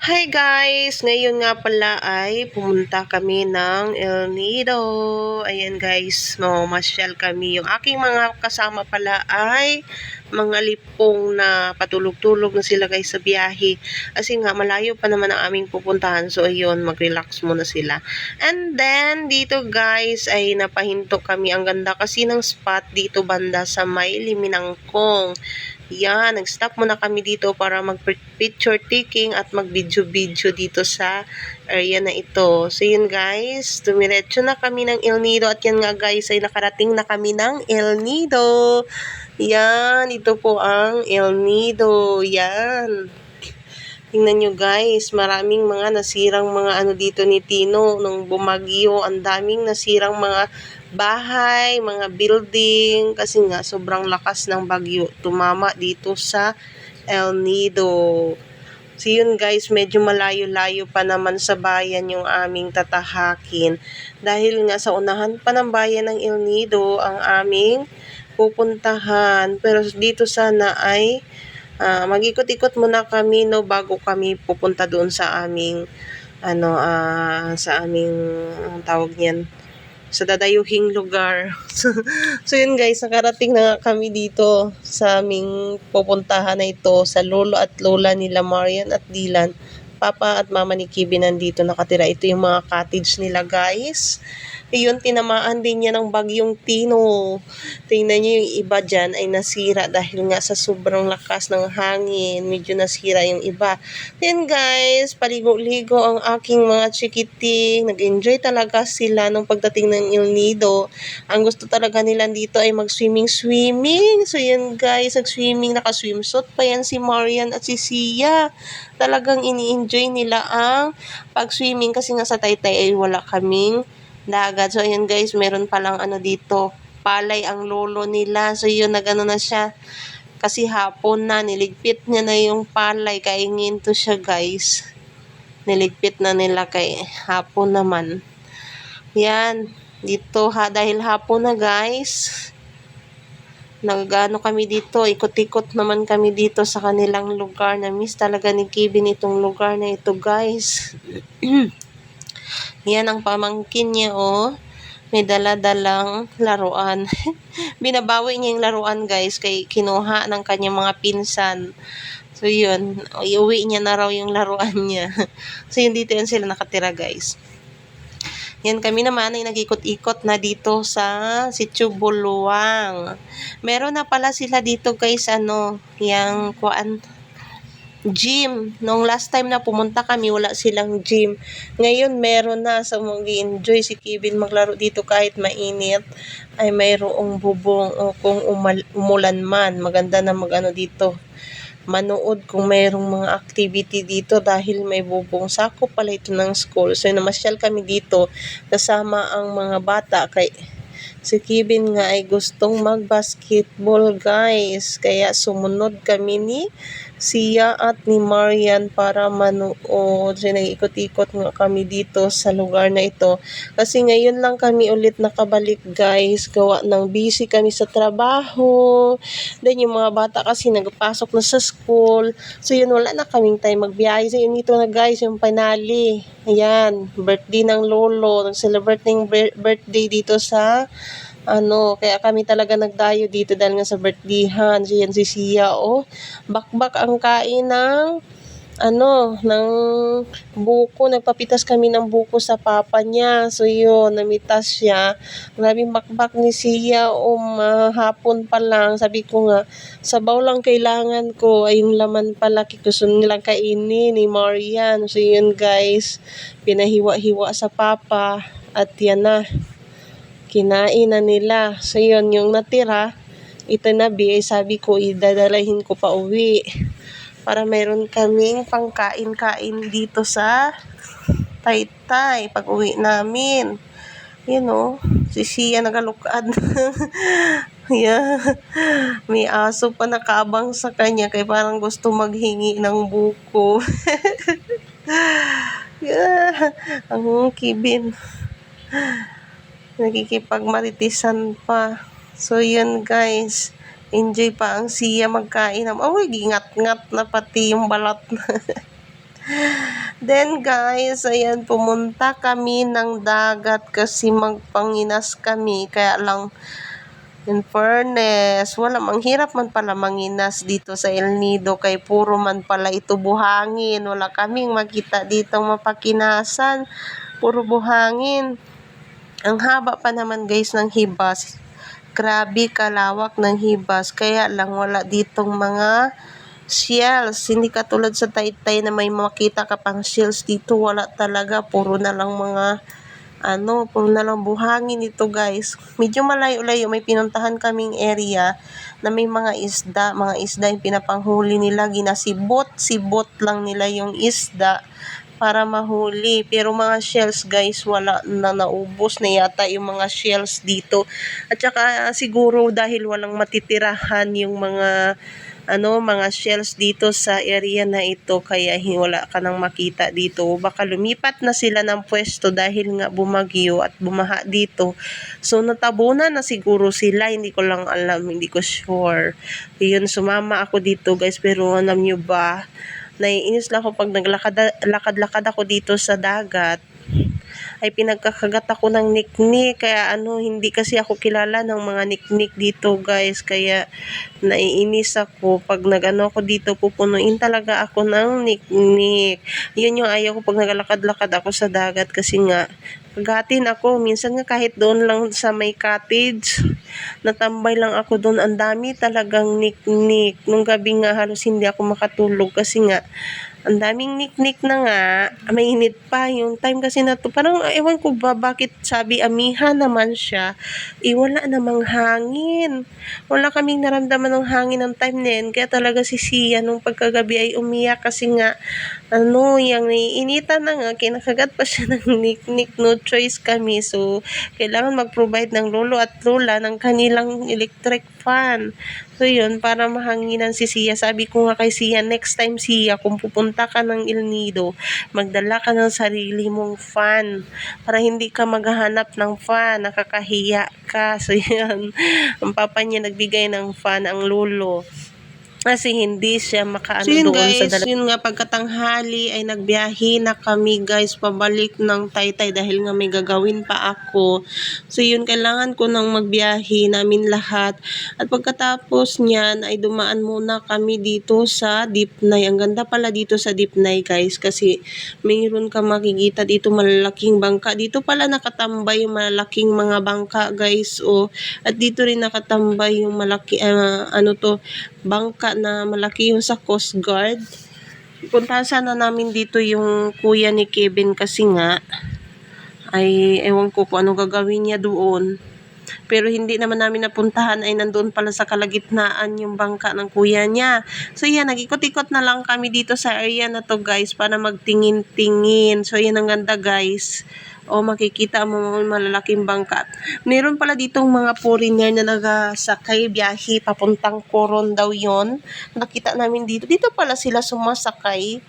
Hi guys! Ngayon nga pala ay pumunta kami ng El Nido. Ayan guys, mamasyal kami. Yung aking mga kasama pala ay mga lipong na patulog-tulog na sila guys sa biyahe. Kasi nga malayo pa naman ang aming pupuntahan. So ayun, mag-relax muna sila. And then dito guys ay napahinto kami. Ang ganda kasi ng spot dito banda sa may Liminangkong. Yan, nag-stop muna kami dito para mag-picture taking at mag-video-video dito sa area na ito. So yun guys, dumiretso na kami ng El Nido at yan nga guys ay nakarating na kami ng El Nido. Yan, ito po ang El Nido. Yan. Tingnan nyo guys, maraming mga nasirang mga ano dito ni Tino nung bumagyo. Ang daming nasirang mga bahay, mga building. Kasi nga sobrang lakas ng bagyo. Tumama dito sa El Nido. So yun guys, medyo malayo-layo pa naman sa bayan yung aming tatahakin. Dahil nga sa unahan pa ng bayan ng El Nido ang aming pupuntahan. Pero dito sana ay mag-ikot-ikot muna kami no bago kami pupunta doon sa aming sa aming tawag niyan sa dadayuhing lugar. So yun guys, nakarating na kami dito sa aming pupuntahan na ito sa lolo at lola nila Marian at Dylan. Papa at mama ni Kibi nandito nakatira. Ito yung mga cottage nila guys. Ayun, tinamaan din niya ng bagyong Tino. Tingnan niyo yung iba dyan ay nasira dahil nga sa sobrang lakas ng hangin. Medyo nasira yung iba. Then guys, paligo-ligo ang aking mga chikiting. Nag-enjoy talaga sila nung pagdating ng El Nido. Ang gusto talaga nila dito ay mag-swimming. So yun guys, nag-swimming. Naka-swimsuit pa yan si Marian at si Sia. Talagang ini-enjoy nila ang pag-swimming kasi nga sa Taytay ay wala kaming dagat. So ayun guys, meron palang dito, palay ang lolo nila. So yun, nagano na siya. Kasi hapon na, niligpit niya na yung palay. Kaingin to siya guys. Niligpit na nila kay hapon naman. Yan, dito dahil hapon na guys. Nagano kami dito, ikot-ikot naman kami dito sa kanilang lugar. Na-miss talaga ni Kevin itong lugar na ito guys. Yan ang pamangkin niya may dala-dalang laruan. Binabawi niya yung laruan guys kay kinuha ng kanyang mga pinsan. So yun, iuwi niya na raw yung laruan niya. So yun, dito yan sila nakatira guys. Yan, kami naman ay nag-ikot-ikot na dito sa Sitio Buluang. Meron na pala sila dito guys, yung gym. Nung last time na pumunta kami, wala silang gym. Ngayon, meron na. So, mag-enjoy si Kevin maglaro dito kahit mainit. Ay mayroong bubong o kung umulan man. Maganda na dito. Manood kung mayroong mga activity dito dahil may bubong. Sakop pala ito ng school. So, namasyal kami dito kasama ang mga bata kay si Kevin nga ay gustong mag-basketball guys. Kaya sumunod kami ni Sia at ni Marian para manood. So, nag-ikot-ikot nga kami dito sa lugar na ito. Kasi ngayon lang kami ulit nakabalik guys. Gawa ng busy kami sa trabaho. Then yung mga bata kasi nagpasok na sa school. So yun, wala na kaming time magbiyahe. So yun, ito na guys, yung finale. Ayan, birthday ng lolo. Nag-celebrate ng birthday dito sa kaya kami talaga nagdayo dito dahil nga sa birthdayhan. So yan si Sia, bakbak ang kain ng ng buko. Nagpapitas kami ng buko sa papa niya. So yun, namitas siya. Grabing bakbak ni Sia, hapon pa lang. Sabi ko nga, sabaw lang kailangan ko. Ay yung laman pala, gusto nilang kainin ni Marian. So yun guys, pinahiwa-hiwa sa papa. At yan na. Kinain na nila. So yun, yung natira, ito na sabi ko, idadalahin ko pa uwi. Para meron kaming pangkain-kain dito sa Taytay pag uwi namin. Si Sia nagalukad. Yeah. May aso pa nakabang sa kanya kaya parang gusto maghingi ng buko. Yeah. Ang Kevin nakikipagmaritisan pa. So yun guys, enjoy pa ang Sia magkain. Gingat-ngat na pati yung balat. Then guys, ayan, pumunta kami ng dagat kasi magpanginas kami. Kaya lang, in fairness, wala, manghirap man pala manginas dito sa El Nido kay puro man pala ito buhangin. Wala kaming makita ditong mapakinasan. Puro buhangin. Ang haba pa naman guys ng hibas. Grabe kalawak ng hibas. Kaya lang wala ditong mga shells. Hindi katulad sa Taytay na may makita ka pang shells. Dito wala talaga. Puro na lang puro na lang buhangin ito guys. Medyo malayo-layo. May pinuntahan kaming area na may mga isda yung pinapanghuli nila. Sibot lang nila yung isda para mahuli. Pero mga shells guys, wala na, naubos na yata yung mga shells dito. At saka siguro dahil walang matitirahan yung mga shells dito sa area na ito, kaya wala ka nang makita dito. Baka lumipat na sila ng pwesto dahil nga bumagyo at bumaha dito. So natabunan na siguro sila, hindi ko lang alam, hindi ko sure. Yun, sumama ako dito guys, pero alam nyo ba, naiinis lang ako pag naglakad-lakad ako dito sa dagat, ay pinagkakagat ako ng niknik. Kaya hindi kasi ako kilala ng mga niknik dito guys, kaya naiinis ako pag ako dito, pupunuin talaga ako ng niknik. Yun yung ayaw ko pag naglalakad-lakad ako sa dagat, kasi nga kagatin ako. Minsan nga kahit doon lang sa may cottage, natambay lang ako doon, ang dami talagang niknik. Nung gabi nga halos hindi ako makatulog kasi nga ang daming niknik na nga, mainit pa yung time kasi na to. Parang ewan ko ba bakit sabi amihan naman siya, wala namang hangin. Wala kaming naramdaman ng hangin ng time na yun. Kaya talaga si Sia nung pagkagabi ay umiyak kasi nga yung naiinitan na nga, kinakagat pa siya ng niknik. No choice kami. So, kailangan mag-provide ng lolo at lola ng kanilang electric fan. So, yun, para mahanginan si Sia. Sabi ko nga kay Sia, next time Sia, kung pupunta ka ng El Nido, magdala ka ng sarili mong fan para hindi ka maghahanap ng fan, nakakahiya ka. So, yun, ang papa niya nagbigay ng fan, ang lolo. Kasi hindi siya makaano doon guys, sa yun nga, pagkatanghali ay nagbiyahe na kami guys, pabalik ng Taytay dahil nga may gagawin pa ako. So yun, kailangan ko nang magbiyahe namin lahat. At pagkatapos niyan ay dumaan muna kami dito sa Dipnay. Ang ganda pala dito sa Dipnay guys, kasi mayroon ka makikita dito malalaking bangka. Dito pala nakatambay yung malalaking mga bangka guys. At dito rin nakatambay yung malaki, bangka na malaki yung sa Coast Guard. Puntahan sana namin dito yung kuya ni Kevin kasi nga ay ewan ko kung ano gagawin niya doon. Pero hindi naman namin napuntahan, ay nandoon pala sa kalagitnaan yung bangka ng kuya niya. So yan, nag-ikot-ikot na lang kami dito sa area na to guys para magtingin-tingin. So yan, ang ganda guys. Makikita mo malalaking bangka. Meron pala ditong mga foreigner na nagasakay, biyahe papuntang Coron daw yon. Nakita namin dito. Dito pala sila sumasakay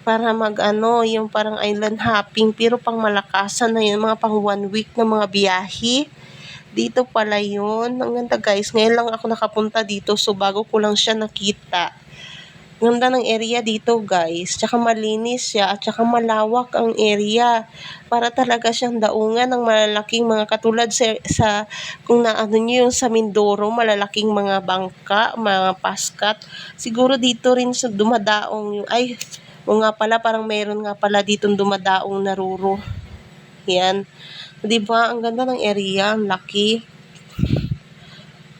para yung parang island hopping, pero pang malakasan na yun, mga pang 1 week na mga biyahe. Dito pala yun. Ang ganda guys. Ngayon lang ako nakapunta dito, so bago ko lang siya nakita. Ganda ng area dito guys. Tsaka malinis siya at tsaka malawak ang area. Para talaga siyang daungan ng malalaking mga katulad sa kung naano nyo yung sa Mindoro, malalaking mga bangka, mga paskat. Siguro dito rin sa dumadaong yung, nga pala, parang meron nga pala ditong dumadaong naruro. Yan. Diba? Ang ganda ng area. Ang laki.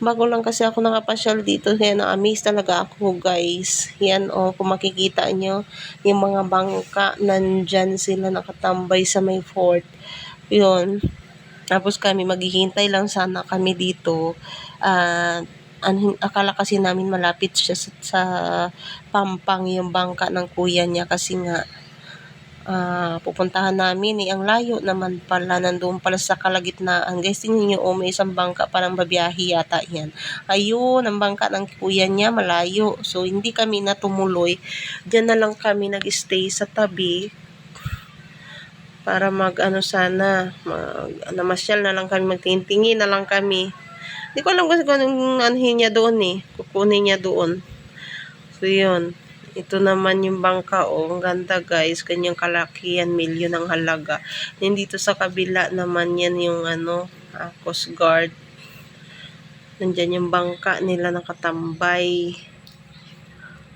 Bago lang kasi ako nakapasyal dito, kaya na-amaze talaga ako guys. Yan kung makikita nyo, yung mga bangka, nandyan sila nakatambay sa may fort. Yun. Tapos kami, maghihintay lang sana kami dito. Akala kasi namin malapit siya sa Pampang, yung bangka ng kuya niya, kasi nga pupuntahan namin ang layo naman pala, nandoon pala sa kalagitnaan guys. Tingnan nyo, may isang bangka, parang babiyahe yata yan. Ayun, ang bangka ng kuya niya malayo, so hindi kami natumuloy. Diyan na lang kami nag-stay sa tabi para namasyal na lang kami, magtingin na lang kami. Hindi ko alam kasi kung anong niya doon kukunin niya doon. So yun, Ito naman yung bangka, oh. Ang ganda, guys. Kanyang kalaki yan. Milyon ang halaga. And dito sa kabila naman yan yung Coast Guard. Nandyan yung bangka nila nakatambay.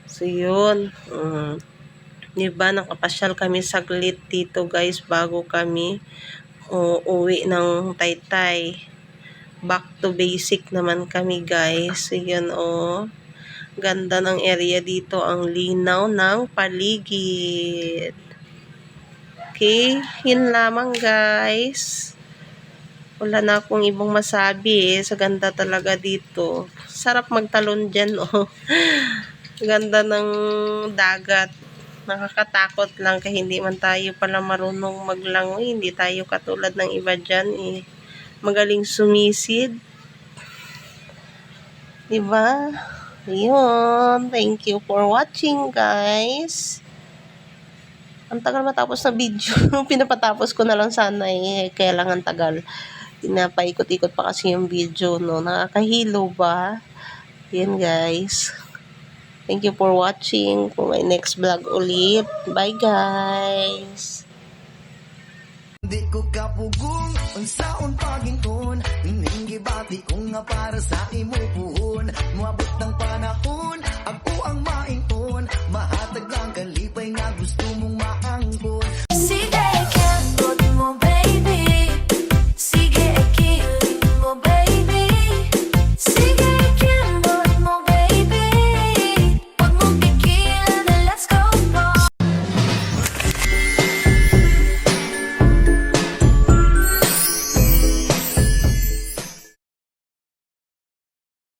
So, yun. Diba, nakapasyal kami saglit dito, guys, bago kami uwi ng Taytay. Back to basic naman kami, guys. So, yun, oh. Ganda ng area dito, ang linaw ng paligid. Okay, yun lamang, guys. Wala na akong ibang masabi sa ganda talaga dito. Sarap magtalon dyan, oh. Ganda ng dagat. Nakakatakot lang kaya hindi man tayo pala marunong maglangoy. Hindi tayo katulad ng iba dyan, eh. Magaling sumisid. Diba? Ayun. Thank you for watching, guys. Ang tagal matapos na video. Pinapatapos ko na lang sana, eh. Kaya lang ang tagal. Pinapaikot-ikot pa kasi yung video, no. Nakakahilo ba? Yan, guys. Thank you for watching. For my next vlog ulit. Bye, guys. Di ko kapugong unsaon pagington, ning gibati ko nga para sa imo puhon.